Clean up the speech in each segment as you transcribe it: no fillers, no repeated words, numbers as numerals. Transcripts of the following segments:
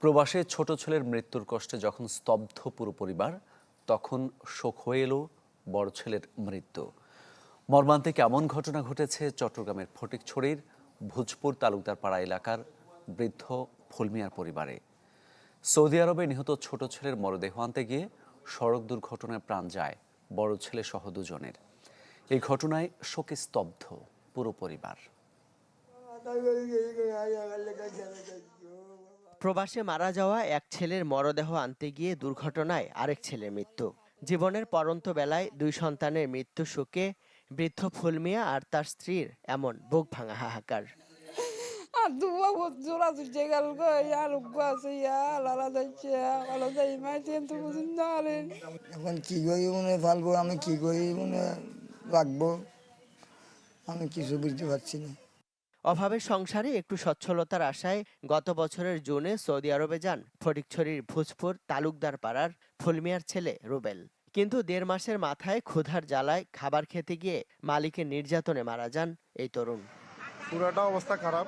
প্রবাসে ছোট ছেলের মৃত্যুর কষ্টে যখন স্তব্ধ পুরো পরিবার, তখন শোক হয়ে এলো বড় ছেলের মৃত্যু। মর্মান্তিক এমন ঘটনা ঘটেছে চট্টগ্রামের ফটিকছড়ির ভোজপুর তালুকদার পাড়া এলাকার বৃদ্ধ ফুলমিয়ার পরিবারে। সৌদি আরবে নিহত ছোট ছেলের মরদেহ আনতে গিয়ে সড়ক দুর্ঘটনায় প্রাণ যায় বড় ছেলে সহ দুজনের। এই ঘটনায় শোকে স্তব্ধ পুরো পরিবার। প্রবাসে মারা যাওয়া এক ছেলের মরদেহ আনতে গিয়ে দুর্ঘটনায় আরেক ছেলের মৃত্যু। জীবনের পরন্ত বেলায় দুই সন্তানের মৃত্যু শোকে বৃদ্ধ ফুলমিয়া আর তার স্ত্রীর এমন বুক ভাঙা হাহাকার। এখন কি করি মনে ফালবো, আমি কি করি মনে রাখবো, আমি কিছু বুঝতে পারছি না। অভাবের সংসারে একটু সচ্ছলতার আশায় গত বছরের জুনে সৌদি আরবে যান ফটিকছড়ির ভোজপুর তালুকদার পাড়ার ফুলমিয়ার ছেলে রুবেল। কিন্তু ১.৫ মাসের মাথায় ক্ষুধার জ্বালায় খাবার খেতে গিয়ে মালিকের নির্যাতনে মারা যান এই তরুণ। পুরাটা অবস্থা খারাপ।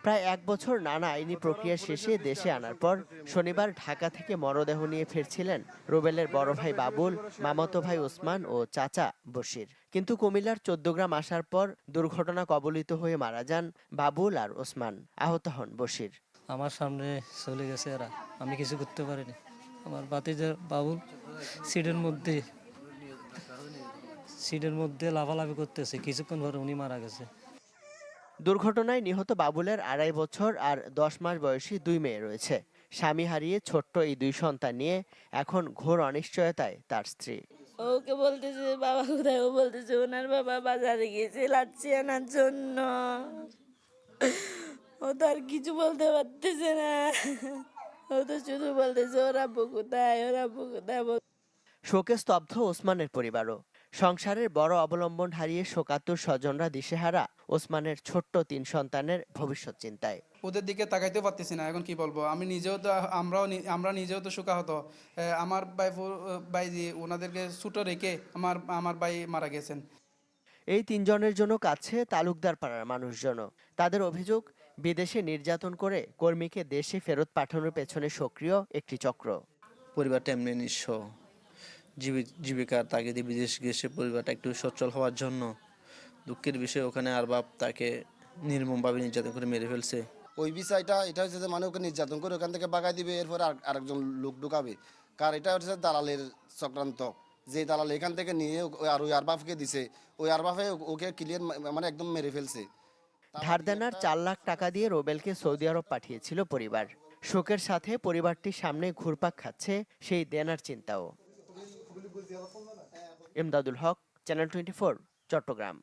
প্রায় ১ বছর নানা আইনি প্রক্রিয়া শেষে দেশে আনার পর শনিবার ঢাকা থেকে মরদেহ নিয়ে ফিরছিলেন রুবেলের বড় ভাই বাবুল, মামাতো ভাই ওসমান ও চাচা বশির। কিন্তু কুমিল্লার ১৪ আসার পর দুর্ঘটনা কবলিত হয়ে মারা যান বাবুল আর ওসমান, আহত হন বশির। আমার সামনে চলে গেছে এরা, আমি কিছু করতে পারিনি। আমার ভাতিজা বাবুল সিটের মধ্যে লাফালাফি করতেছে, কিছুক্ষণ পরে উনি মারা গেছে। দুর্ঘটনায় নিহত বাবুলের ২.৫ বছর আর ১০ মাস বয়সী ২ মেয়ে রয়েছে। স্বামী হারিয়ে ছোট্ট এই ২ সন্তান নিয়ে এখন ঘোর অনিশ্চয়তায় তার স্ত্রী। ওকে বলতেছে বাবা কোথায়, ও বলতেছে ওনার বাবা বাজারে গিয়েছে লাচ্ছি আনার জন্য। ও তো আর কিছু বলতে পারতেছে না, ও তো শুধু বলতেছে ওর আব্বু কোথায়, ওর আব্বু কোথায়। শোকে স্তব্ধ ওসমানের পরিবারও। সংসারের বড় অবলম্বন হারিয়ে শোকাতুর স্বজনরা দিশেহারা ওসমানের ছোট্ট ৩ সন্তানের ভবিষ্যৎ চিন্তায়। ওদের দিকে তাকাইতেও পারতেছি না, এখন কি বলবো। আমি নিজেও তো আমরা নিজেও তো শোকাহত। আমার ভাই ওনাদেরকে ছুটো রেখে আমার ভাই মারা গেছেন। এই ৩ জনের জন্য কাছে তালুকদার পাড়ার মানুষজনও। তাদের অভিযোগ, বিদেশে নির্যাতন করে কর্মীকে দেশে ফেরত পাঠানোর পেছনে সক্রিয় একটি চক্র। পরিবারটা এমনি নিঃস্ব, জীবিকার তাগিদে বিদেশ গেছে পরিবারটা একটু সচ্ছল হওয়ার জন্য। দুঃখের বিষয় ওখানে আর বাপ তাকে নির্মমভাবে নির্যাতন করে মেরে ফেলছে। ওই বিষয়টা এটা হচ্ছে যে মানে ওকে নির্যাতন করে ওখান থেকে বাগাই দিবে, এরপর আরেকজন লোক ঢুকাবে। কার এটা হচ্ছে দালালের চক্রান্ত, যে দালাল এখান থেকে নিয়ে আর ওই আরবাফকে দিছে, ওই আরবাফে ওকে ক্লিয়ার মানে একদম মেরে ফেলছে। ধার দেনার ৪ লাখ টাকা দিয়ে রুবেলকে সৌদি আরব পাঠিয়েছিল পরিবার। শোকের সাথে পরিবারটির সামনে ঘুরপাক খাচ্ছে সেই দেনার চিন্তাও। ইমদাদুল হক, চ্যানেল 24, চট্টগ্রাম।